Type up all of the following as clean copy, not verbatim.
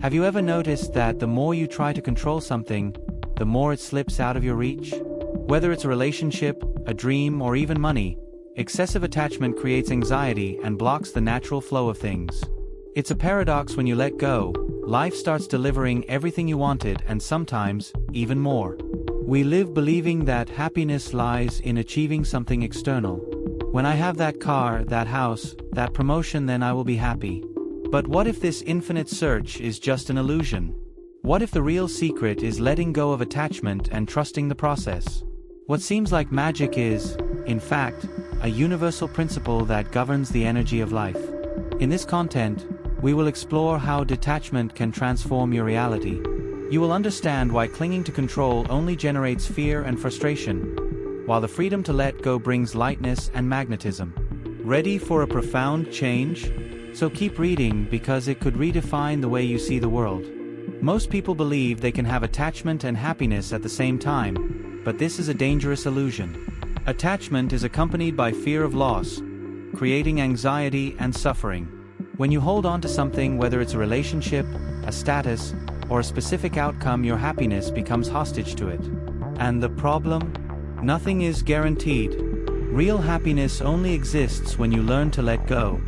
Have you ever noticed that the more you try to control something, the more it slips out of your reach? Whether it's a relationship, a dream, or even money, excessive attachment creates anxiety and blocks the natural flow of things. It's a paradox. When you let go, life starts delivering everything you wanted and sometimes, even more. We live believing that happiness lies in achieving something external. When I have that car, that house, that promotion, then I will be happy. But what if this infinite search is just an illusion? What if the real secret is letting go of attachment and trusting the process? What seems like magic is, in fact, a universal principle that governs the energy of life. In this content, we will explore how detachment can transform your reality. You will understand why clinging to control only generates fear and frustration, while the freedom to let go brings lightness and magnetism. Ready for a profound change? So keep reading, because it could redefine the way you see the world. Most people believe they can have attachment and happiness at the same time, but this is a dangerous illusion. Attachment is accompanied by fear of loss, creating anxiety and suffering. When you hold on to something, whether it's a relationship, a status, or a specific outcome, your happiness becomes hostage to it. And the problem? Nothing is guaranteed. Real happiness only exists when you learn to let go.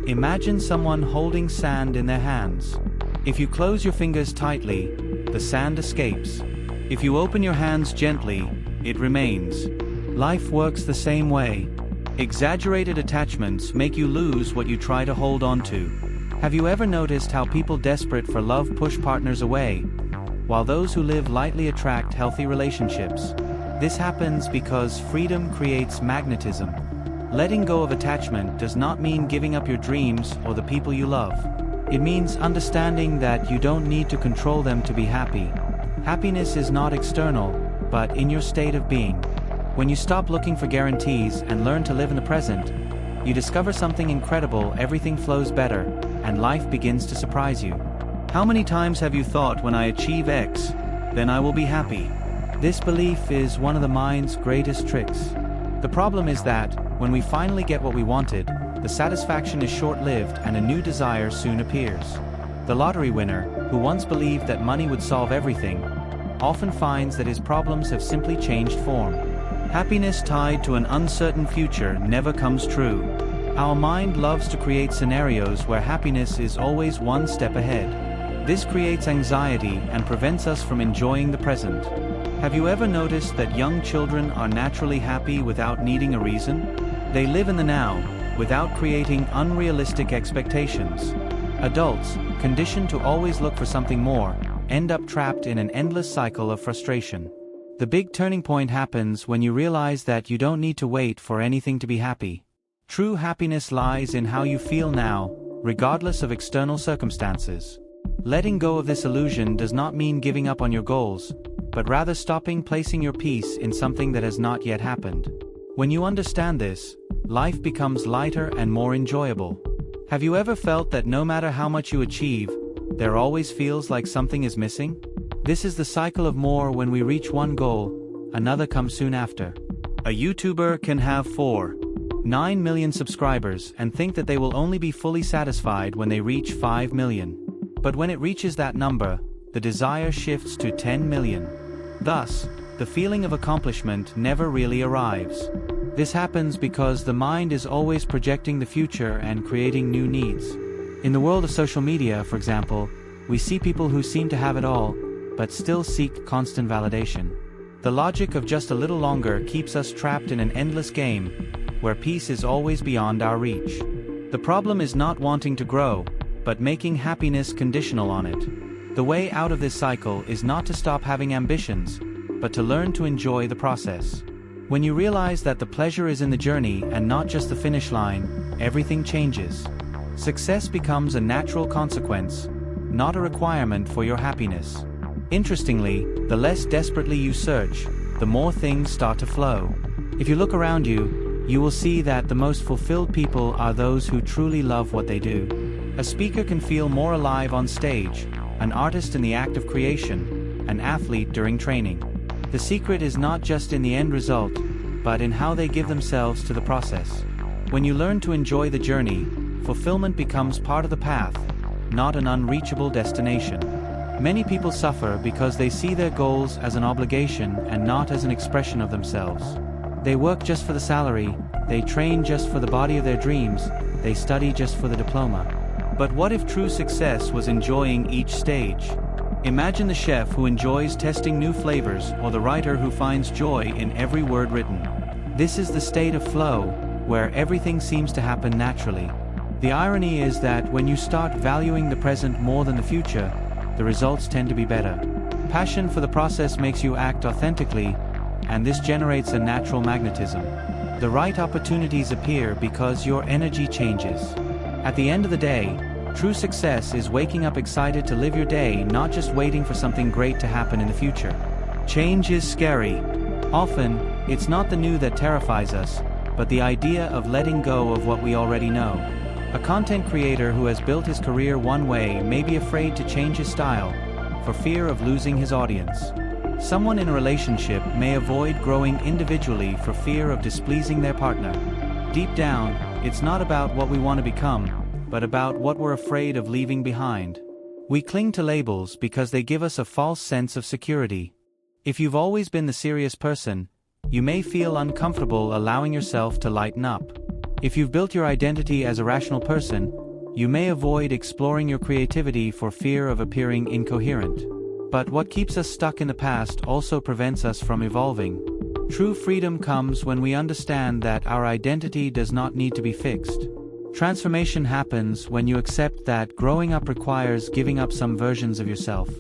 Imagine someone holding sand in their hands. If you close your fingers tightly, the sand escapes. If you open your hands gently, it remains. Life works the same way. Exaggerated attachments make you lose what you try to hold on to. Have you ever noticed how people desperate for love push partners away, while those who live lightly attract healthy relationships? This happens because freedom creates magnetism. Letting go of attachment does not mean giving up your dreams or the people you love. It means understanding that you don't need to control them to be happy. Happiness is not external, but in your state of being. When you stop looking for guarantees and learn to live in the present, you discover something incredible. Everything flows better, and life begins to surprise you. How many times have you thought, when I achieve X, then I will be happy? This belief is one of the mind's greatest tricks. The problem is that, when we finally get what we wanted, the satisfaction is short-lived and a new desire soon appears. The lottery winner, who once believed that money would solve everything, often finds that his problems have simply changed form. Happiness tied to an uncertain future never comes true. Our mind loves to create scenarios where happiness is always one step ahead. This creates anxiety and prevents us from enjoying the present. Have you ever noticed that young children are naturally happy without needing a reason? They live in the now, without creating unrealistic expectations. Adults, conditioned to always look for something more, end up trapped in an endless cycle of frustration. The big turning point happens when you realize that you don't need to wait for anything to be happy. True happiness lies in how you feel now, regardless of external circumstances. Letting go of this illusion does not mean giving up on your goals, but rather stopping placing your peace in something that has not yet happened. When you understand this, life becomes lighter and more enjoyable. Have you ever felt that no matter how much you achieve, there always feels like something is missing? This is the cycle of more. When we reach one goal, another comes soon after. A YouTuber can have 4.9 million subscribers and think that they will only be fully satisfied when they reach 5 million. But when it reaches that number, the desire shifts to 10 million. Thus, the feeling of accomplishment never really arrives. This happens because the mind is always projecting the future and creating new needs. In the world of social media, for example, we see people who seem to have it all, but still seek constant validation. The logic of just a little longer keeps us trapped in an endless game, where peace is always beyond our reach. The problem is not wanting to grow, but making happiness conditional on it. The way out of this cycle is not to stop having ambitions, but to learn to enjoy the process. When you realize that the pleasure is in the journey and not just the finish line, everything changes. Success becomes a natural consequence, not a requirement for your happiness. Interestingly, the less desperately you search, the more things start to flow. If you look around you, you will see that the most fulfilled people are those who truly love what they do. A speaker can feel more alive on stage, an artist in the act of creation, an athlete during training. The secret is not just in the end result, but in how they give themselves to the process. When you learn to enjoy the journey, fulfillment becomes part of the path, not an unreachable destination. Many people suffer because they see their goals as an obligation and not as an expression of themselves. They work just for the salary, they train just for the body of their dreams, they study just for the diploma. But what if true success was enjoying each stage? Imagine the chef who enjoys testing new flavors or the writer who finds joy in every word written. This is the state of flow, where everything seems to happen naturally. The irony is that when you start valuing the present more than the future, the results tend to be better. Passion for the process makes you act authentically, and this generates a natural magnetism. The right opportunities appear because your energy changes. At the end of the day, true success is waking up excited to live your day, not just waiting for something great to happen in the future. Change is scary. Often, it's not the new that terrifies us, but the idea of letting go of what we already know. A content creator who has built his career one way may be afraid to change his style, for fear of losing his audience. Someone in a relationship may avoid growing individually for fear of displeasing their partner. Deep down, it's not about what we want to become, but about what we're afraid of leaving behind. We cling to labels because they give us a false sense of security. If you've always been the serious person, you may feel uncomfortable allowing yourself to lighten up. If you've built your identity as a rational person, you may avoid exploring your creativity for fear of appearing incoherent. But what keeps us stuck in the past also prevents us from evolving. True freedom comes when we understand that our identity does not need to be fixed. Transformation happens when you accept that growing up requires giving up some versions of yourself.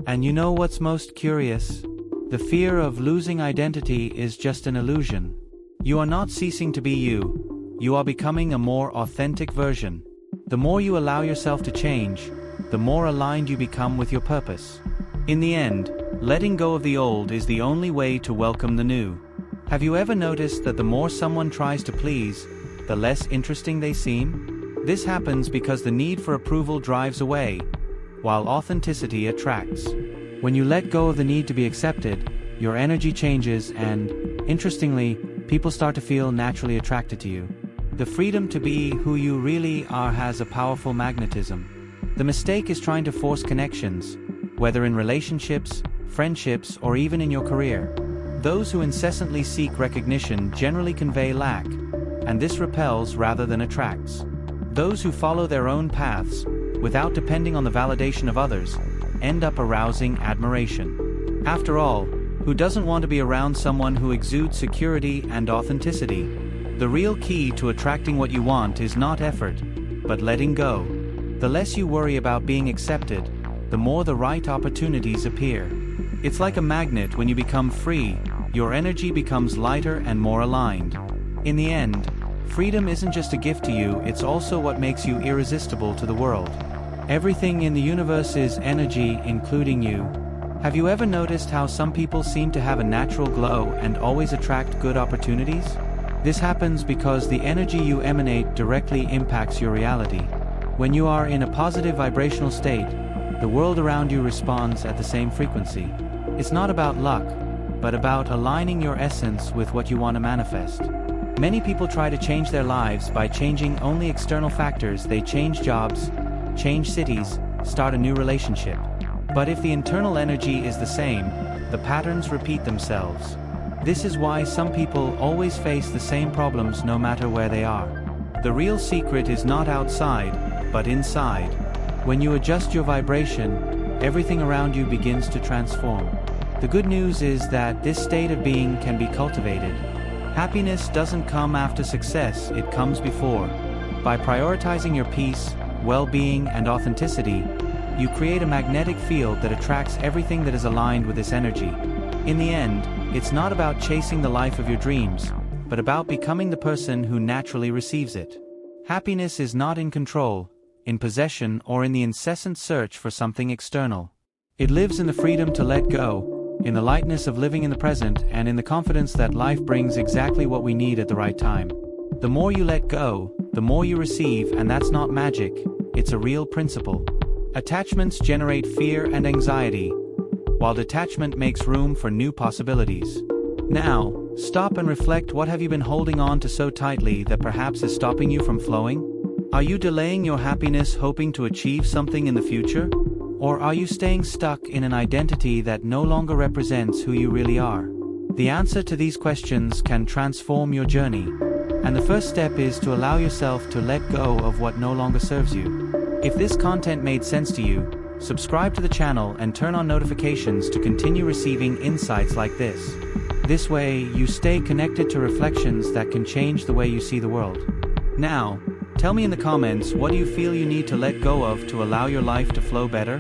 And you know what's most curious? The fear of losing identity is just an illusion. You are not ceasing to be you. You are becoming a more authentic version. The more you allow yourself to change, the more aligned you become with your purpose. In the end, letting go of the old is the only way to welcome the new. Have you ever noticed that the more someone tries to please, the less interesting they seem? This happens because the need for approval drives away, while authenticity attracts. When you let go of the need to be accepted, your energy changes and, interestingly, people start to feel naturally attracted to you. The freedom to be who you really are has a powerful magnetism. The mistake is trying to force connections, whether in relationships, friendships, or even in your career. Those who incessantly seek recognition generally convey lack, and this repels rather than attracts. Those who follow their own paths, without depending on the validation of others, end up arousing admiration. After all, who doesn't want to be around someone who exudes security and authenticity? The real key to attracting what you want is not effort, but letting go. The less you worry about being accepted, the more the right opportunities appear. It's like a magnet. When you become free, your energy becomes lighter and more aligned. In the end, freedom isn't just a gift to you, it's also what makes you irresistible to the world. Everything in the universe is energy, including you. Have you ever noticed how some people seem to have a natural glow and always attract good opportunities? This happens because the energy you emanate directly impacts your reality. When you are in a positive vibrational state, the world around you responds at the same frequency. It's not about luck, but about aligning your essence with what you want to manifest. Many people try to change their lives by changing only external factors. They change jobs, change cities, start a new relationship. But if the internal energy is the same, the patterns repeat themselves. This is why some people always face the same problems no matter where they are. The real secret is not outside, but inside. When you adjust your vibration, everything around you begins to transform. The good news is that this state of being can be cultivated. Happiness doesn't come after success, it comes before. By prioritizing your peace, well-being, and authenticity, you create a magnetic field that attracts everything that is aligned with this energy. In the end, it's not about chasing the life of your dreams, but about becoming the person who naturally receives it. Happiness is not in control, in possession, or in the incessant search for something external. It lives in the freedom to let go, in the lightness of living in the present, and in the confidence that life brings exactly what we need at the right time. The more you let go, the more you receive, and that's not magic, it's a real principle. Attachments generate fear and anxiety, while detachment makes room for new possibilities. Now, stop and reflect. What have you been holding on to so tightly that perhaps is stopping you from flowing? Are you delaying your happiness hoping to achieve something in the future? Or are you staying stuck in an identity that no longer represents who you really are? The answer to these questions can transform your journey, and the first step is to allow yourself to let go of what no longer serves you. If this content made sense to you, subscribe to the channel and turn on notifications to continue receiving insights like this. This way, you stay connected to reflections that can change the way you see the world. Now, tell me in the comments, what do you feel you need to let go of to allow your life to flow better?